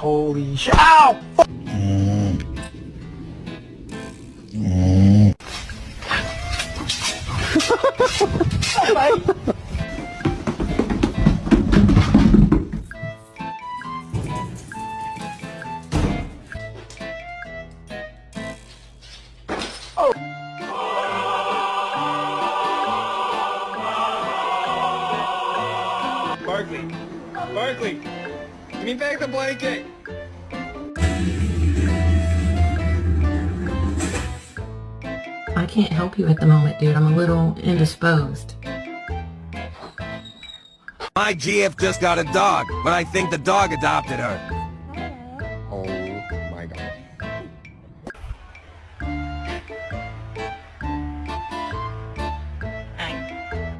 Holy shit. Ow! Barkley, give me back the blanket. I can't help you at the moment, dude. I'm a little indisposed. My GF just got a dog, but I think the dog adopted her.